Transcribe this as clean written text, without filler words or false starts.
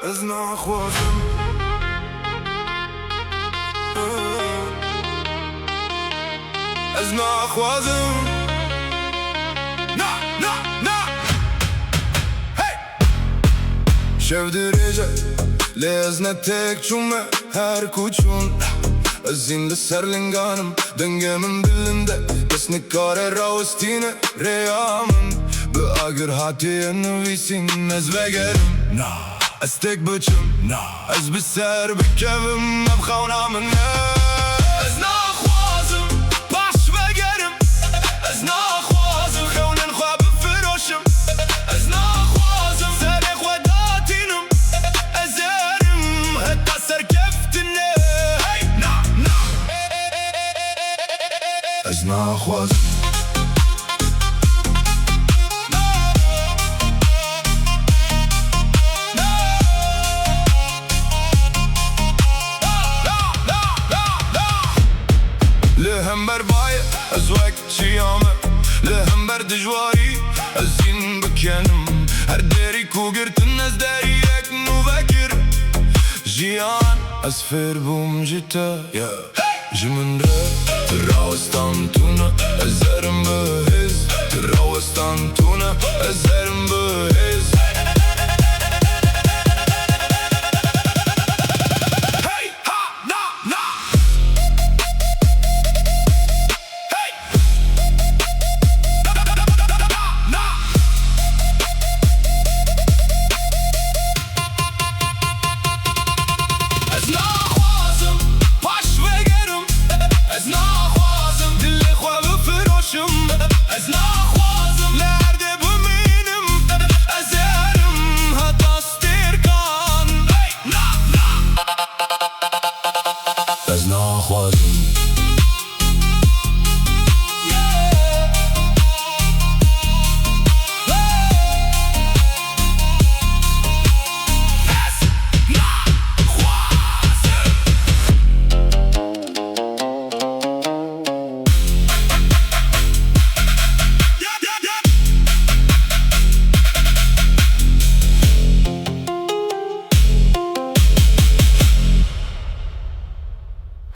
از نخوازم از نخوازم شەودرێژە لێز نەتێک چوومە هەر کوچوون ئەزین لە سەر لنگانم دەنگە من دلندە کەس نکارە ڕاوەستینە rêya min bi agir hatiye nivîsîn ez vegerim ez têk biçim ez bi ser bikevim ev xewna min e ez naxwazim baş vegerim ez naxwazim xewnên xwe bifiroşim ez naxwazim serê xwe datînim ez erim heta serkeftinê hey na ez naxwazim لهمبر باية أزواج شيامة لهمبر دجواري أزين بكينم هر داري كوغرتن از داريك نوفكر جيان أسفر بوم جتا جمن را تراوستان تونا أزرم بهز تراوستان تونا أزرم بهز از نخوازم